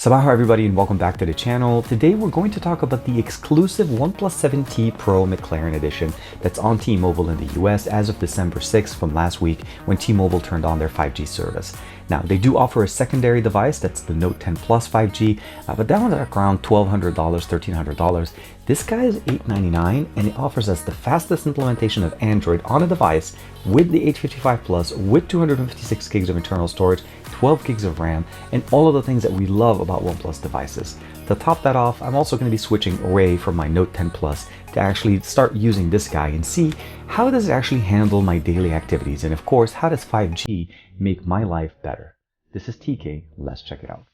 Sabaha everybody and welcome back to the channel. Today we're going to talk about the exclusive OnePlus 7T Pro McLaren edition that's on T-Mobile in the US as of December 6th from last week when T-Mobile turned on their 5G service. Now they do offer a secondary device that's the Note10 Plus 5G, but that one's around $1,200, $1,300. This guy is $899 and it offers us the fastest implementation of Android on a device with the 855 Plus, with 256 gigs of internal storage, 12 gigs of RAM, and all of the things that we love about OnePlus devices. To top that off, I'm also going to be switching away from my Note 10 Plus to actually start using this guy and see how does it actually handle my daily activities, and of course, how does 5G make my life better. This is TK, let's check it out.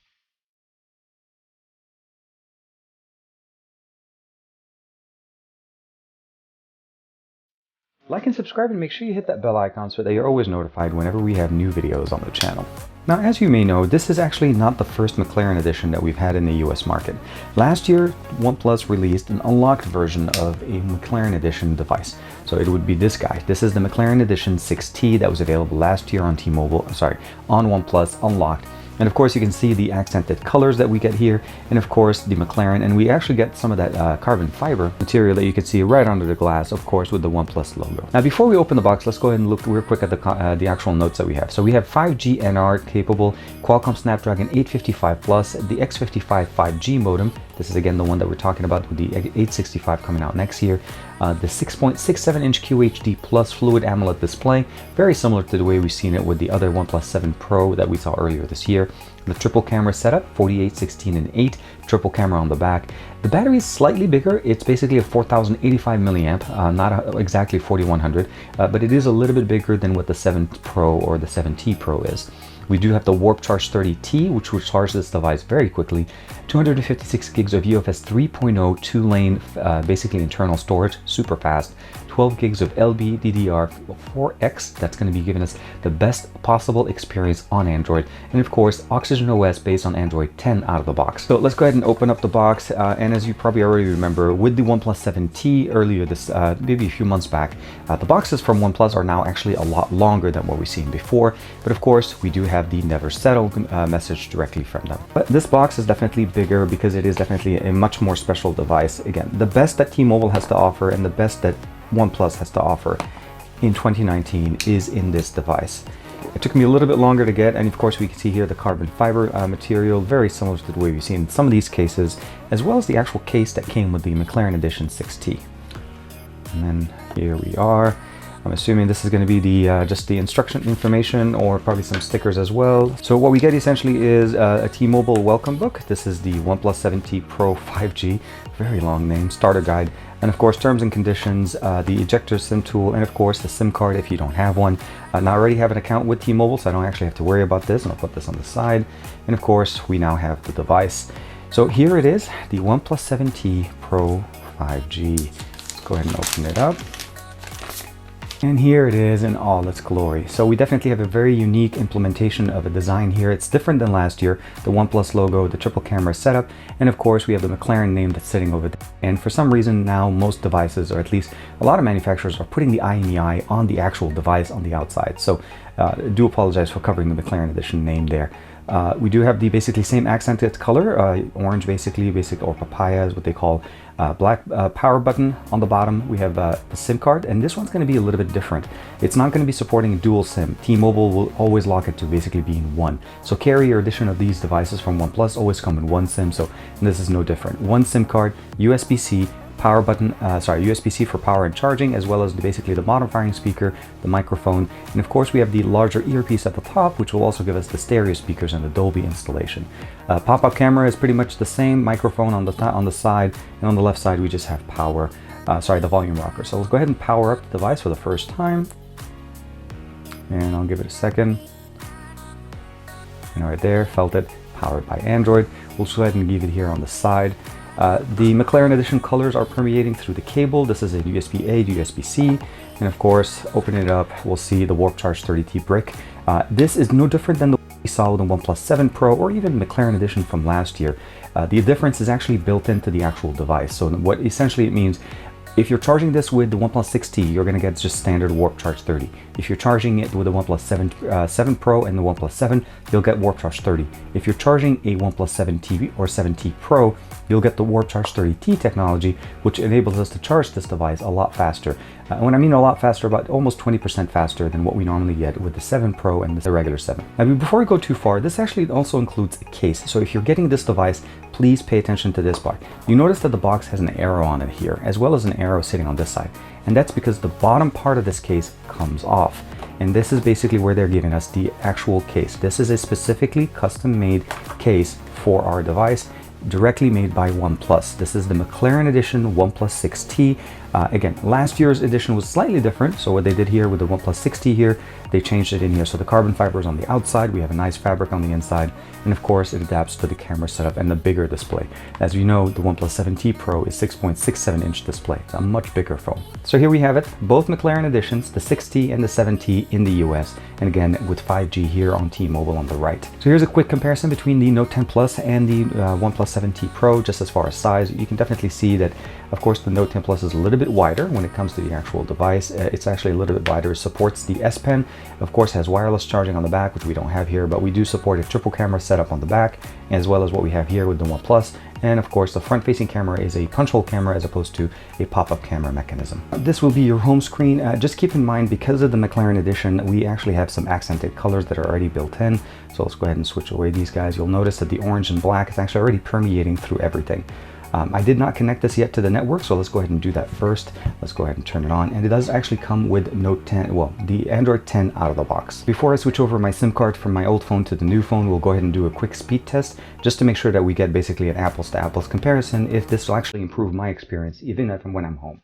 Like and subscribe and make sure you hit that bell icon so that you're always notified whenever we have new videos on the channel. Now, as you may know, this is actually not the first McLaren edition that we've had in the US market. Last year, OnePlus released an unlocked version of a McLaren edition device. So it would be this guy. This is the McLaren edition 6T that was available last year on on OnePlus unlocked. And of course, you can see the accented colors that we get here, and of course the McLaren, and we actually get some of that carbon fiber material that you can see right under the glass, of course, with the OnePlus logo. Now, before we open the box, let's go ahead and look real quick at the actual notes that we have. So we have 5G NR capable, Qualcomm Snapdragon 855 Plus, the X55 5G modem. This is again the one that we're talking about with the 865 coming out next year. The 6.67-inch QHD Plus Fluid AMOLED display, very similar to the way we've seen it with the other OnePlus 7 Pro that we saw earlier this year. The triple camera setup, 48, 16, and 8, triple camera on the back. The battery is slightly bigger. It's basically a 4085 milliamp, not exactly 4100, but it is a little bit bigger than what the 7 Pro or the 7T Pro is. We do have the Warp Charge 30T, which will charge this device very quickly. 256 gigs of UFS 3.0 2-lane, basically internal storage, super fast. 12 gigs of LPDDR4X, that's going to be giving us the best possible experience on Android. And of course, Oxygen OS based on Android 10 out of the box. So let's go ahead and open up the box. And as you probably already remember, with the OnePlus 7T earlier this, maybe a few months back, the boxes from OnePlus are now actually a lot longer than what we've seen before. But of course, we do have the never settle message directly from them. But this box is definitely bigger because it is definitely a much more special device. Again, the best that T-Mobile has to offer and the best that OnePlus has to offer in 2019 is in this device. It took me a little bit longer to get, and of course we can see here the carbon fiber material, very similar to the way we've seen in some of these cases, as well as the actual case that came with the McLaren Edition 6T. And then here we are. I'm assuming this is going to be the just the instruction information or probably some stickers as well. So what we get essentially is a T-Mobile welcome book. This is the OnePlus 7T Pro 5G, very long name, starter guide, and of course terms and conditions, the ejector SIM tool, and of course the SIM card if you don't have one. Now I already have an account with T-Mobile, so I don't actually have to worry about this, and I'll put this on the side. And of course we now have the device. So here it is, the OnePlus 7T Pro 5G. Let's go ahead and open it up. And here it is in all its glory. So we definitely have a very unique implementation of a design here. It's different than last year. The OnePlus logo, the triple camera setup, and of course we have the McLaren name that's sitting over there. And for some reason now most devices, or at least a lot of manufacturers, are putting the IMEI on the actual device on the outside. So I do apologize for covering the McLaren edition name there. We do have the basically same accented color, orange or papaya is what they call, black power button on the bottom. We have the SIM card, and this one's going to be a little bit different. It's not going to be supporting dual SIM. T-Mobile will always lock it to basically being one. So carrier edition of these devices from OnePlus always come in one SIM, so this is no different. One SIM card, USB-C, power button, USB-C for power and charging, as well as basically the modifying speaker, the microphone, and of course we have the larger earpiece at the top, which will also give us the stereo speakers and the Dolby installation. Pop-up camera is pretty much the same, microphone on the side, and on the left side we just have power, the volume rocker. So let's go ahead and power up the device for the first time, and I'll give it a second. And right there, felt it, powered by Android. We'll go ahead and leave it here on the side. The McLaren edition colors are permeating through the cable. This is a USB-A to USB-C, and of course, opening it up, we'll see the Warp Charge 30T brick. This is no different than the one we saw with the OnePlus 7 Pro or even McLaren edition from last year. The difference is actually built into the actual device. So what essentially it means, If you're charging this with the OnePlus 6T, you're going to get just standard Warp Charge 30. If you're charging it with the OnePlus 7 Pro and the OnePlus 7, you'll get Warp Charge 30. If you're charging a OnePlus 7T or 7T Pro, you'll get the Warp Charge 30T technology, which enables us to charge this device a lot faster. When I mean a lot faster, about almost 20% faster than what we normally get with the 7 Pro and the regular 7. Now, before we go too far, this actually also includes a case. So if you're getting this device, please pay attention to this part. You notice that the box has an arrow on it here, as well as an arrow sitting on this side. And that's because the bottom part of this case comes off. And this is basically where they're giving us the actual case. This is a specifically custom-made case for our device, directly made by OnePlus. This is the McLaren edition OnePlus 6T. Again, last year's edition was slightly different. So what they did here with the OnePlus 6T here, they changed it in here. So the carbon fiber is on the outside. We have a nice fabric on the inside. And of course, it adapts to the camera setup and the bigger display. As you know, the OnePlus 7T Pro is 6.67-inch display. It's a much bigger phone. So here we have it, both McLaren editions, the 6T and the 7T in the US. And again, with 5G here on T-Mobile on the right. So here's a quick comparison between the Note 10 Plus and the OnePlus 7T Pro, just as far as size. You can definitely see that, of course, the Note 10 Plus is a little bit wider when it comes to the actual device. It's actually a little bit wider. It supports the S Pen, of course, has wireless charging on the back, which we don't have here, but we do support a triple camera setup on the back, as well as what we have here with the OnePlus. And of course, the front-facing camera is a punch hole camera as opposed to a pop-up camera mechanism. This will be your home screen. Just keep in mind, because of the McLaren edition, we actually have some accented colors that are already built in. So let's go ahead and switch away these guys. You'll notice that the orange and black is actually already permeating through everything. I did not connect this yet to the network, so let's go ahead and do that first. Let's go ahead and turn it on. And it does actually come with Note 10, well, the Android 10 out of the box. Before I switch over my SIM card from my old phone to the new phone, we'll go ahead and do a quick speed test just to make sure that we get basically an apples to apples comparison if this will actually improve my experience, even if and when I'm home.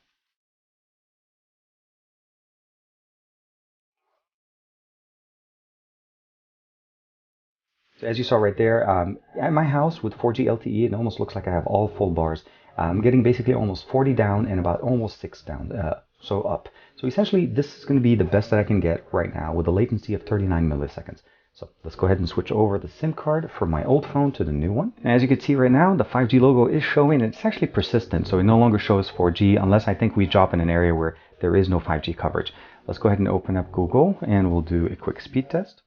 So as you saw right there, at my house with 4G LTE, it almost looks like I have all full bars. I'm getting basically almost 40 down and about almost 6 down, so up. So essentially, this is going to be the best that I can get right now with a latency of 39 milliseconds. So let's go ahead and switch over the SIM card from my old phone to the new one. And as you can see right now, the 5G logo is showing. It's actually persistent, so it no longer shows 4G unless I think we drop in an area where there is no 5G coverage. Let's go ahead and open up Google and we'll do a quick speed test.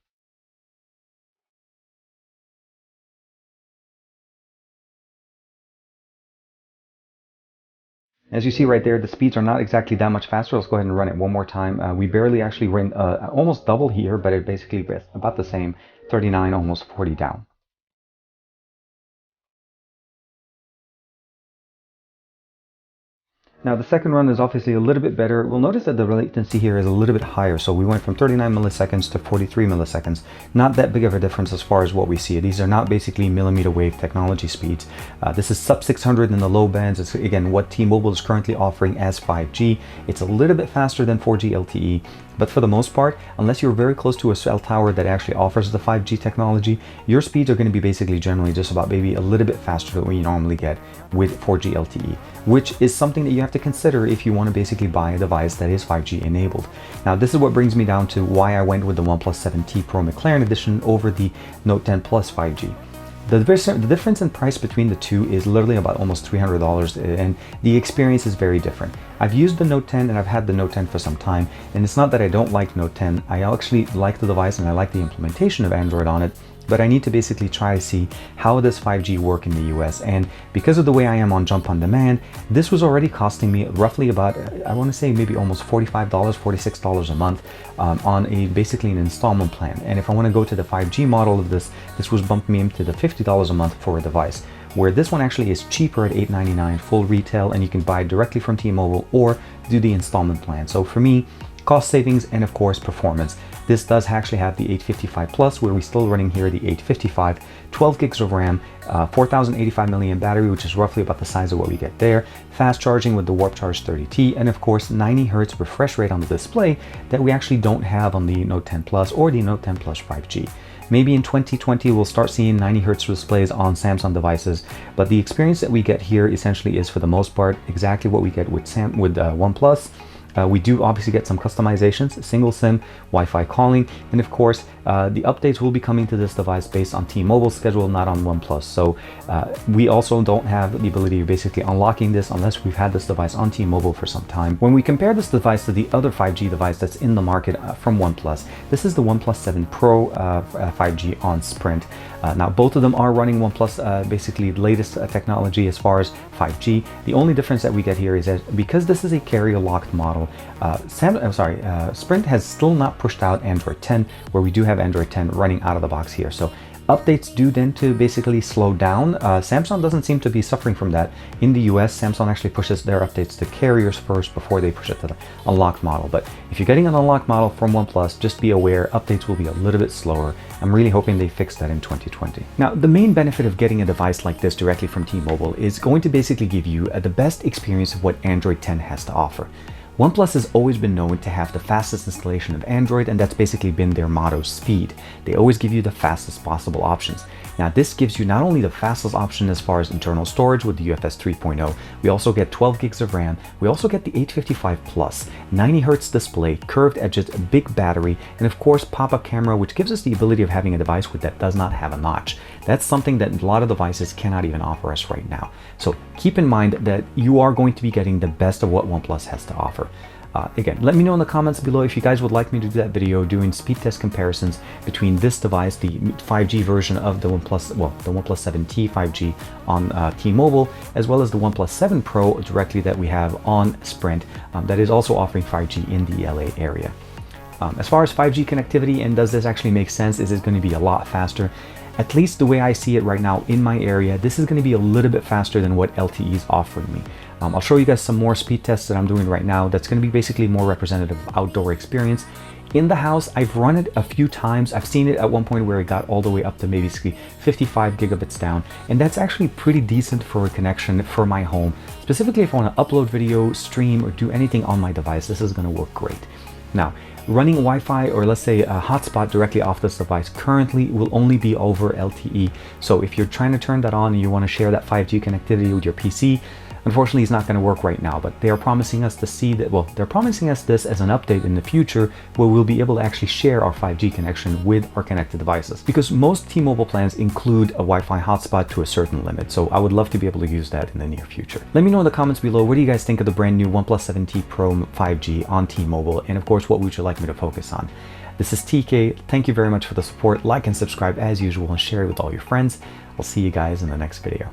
As you see right there, the speeds are not exactly that much faster. Let's go ahead and run it one more time. We barely actually ran almost double here, but it basically is about the same, 39, almost 40 down. Now the second run is obviously a little bit better. We'll notice that the latency here is a little bit higher. So we went from 39 milliseconds to 43 milliseconds. Not that big of a difference as far as what we see. These are not basically millimeter wave technology speeds. This is sub 600 in the low bands. It's again what T-Mobile is currently offering as 5G. It's a little bit faster than 4G LTE. But for the most part, unless you're very close to a cell tower that actually offers the 5G technology, your speeds are going to be basically generally just about maybe a little bit faster than what you normally get with 4G LTE, which is something that you have to consider if you want to basically buy a device that is 5G enabled. Now, this is what brings me down to why I went with the OnePlus 7T Pro McLaren edition over the Note 10 Plus 5G. The difference in price between the two is literally about almost $300, and the experience is very different. I've used the Note 10 and I've had the Note 10 for some time, and it's not that I don't like Note 10. I actually like the device and I like the implementation of Android on it, but I need to basically try to see how does 5G work in the US. And because of the way I am on Jump on Demand, this was already costing me roughly about, I want to say maybe almost $45, $46 a month on basically an installment plan. And if I want to go to the 5G model of this was bumping me into the $50 a month for a device, where this one actually is cheaper at $8.99 full retail, and you can buy directly from T-Mobile or do the installment plan. So for me, cost savings and of course performance. This does actually have the 855 Plus, where we're still running here the 855, 12 gigs of RAM, 4085 milliamp battery, which is roughly about the size of what we get there, fast charging with the Warp Charge 30T, and of course 90 Hz refresh rate on the display that we actually don't have on the Note 10 Plus or the Note 10 Plus 5G. Maybe in 2020 we'll start seeing 90 Hz displays on Samsung devices, but the experience that we get here essentially is for the most part exactly what we get with OnePlus. We do obviously get some customizations, single SIM, Wi-Fi calling, and of course, the updates will be coming to this device based on T-Mobile's schedule, not on OnePlus. So we also don't have the ability of basically unlocking this unless we've had this device on T-Mobile for some time. When we compare this device to the other 5G device that's in the market from OnePlus, this is the OnePlus 7 Pro 5G on Sprint. Now both of them are running OnePlus basically latest technology as far as 5G. The only difference that we get here is that because this is a carrier locked model, Sprint has still not pushed out Android 10, where we do have Android 10 running out of the box here. So updates do tend to basically slow down. Samsung doesn't seem to be suffering from that. In the US, Samsung actually pushes their updates to carriers first before they push it to the unlocked model. But if you're getting an unlocked model from OnePlus, just be aware updates will be a little bit slower. I'm really hoping they fix that in 2020. Now, the main benefit of getting a device like this directly from T-Mobile is going to basically give you the best experience of what Android 10 has to offer. OnePlus has always been known to have the fastest installation of Android, and that's basically been their motto, speed. They always give you the fastest possible options. Now this gives you not only the fastest option as far as internal storage with the UFS 3.0, we also get 12 gigs of RAM, we also get the 855 Plus, 90 Hz display, curved edges, a big battery, and of course pop-up camera, which gives us the ability of having a device that does not have a notch. That's something that a lot of devices cannot even offer us right now. So keep in mind that you are going to be getting the best of what OnePlus has to offer. Again, let me know in the comments below if you guys would like me to do that video doing speed test comparisons between this device, the 5G version of the OnePlus, well, the OnePlus 7T 5G on T-Mobile, as well as the OnePlus 7 Pro directly that we have on Sprint that is also offering 5G in the LA area. As far as 5G connectivity, and does this actually make sense? Is it going to be a lot faster? At least the way I see it right now in my area, this is going to be a little bit faster than what LTE is offering me. I'll show you guys some more speed tests that I'm doing right now that's going to be basically more representative of outdoor experience. In the house, I've run it a few times. I've seen it at one point where it got all the way up to maybe 55 gigabits down, and that's actually pretty decent for a connection for my home. Specifically, if I want to upload video, stream, or do anything on my device, this is going to work great. Now, running Wi-Fi, or let's say a hotspot directly off this device currently will only be over LTE. So if you're trying to turn that on and you want to share that 5G connectivity with your PC, unfortunately, it's not going to work right now, but they are promising us to see that, well, they're promising us this as an update in the future where we'll be able to actually share our 5G connection with our connected devices. Because most T-Mobile plans include a Wi-Fi hotspot to a certain limit, so I would love to be able to use that in the near future. Let me know in the comments below, what do you guys think of the brand new OnePlus 7T Pro 5G on T-Mobile, and of course, what would you like me to focus on? This is TK. Thank you very much for the support. Like and subscribe as usual and share it with all your friends. I'll see you guys in the next video.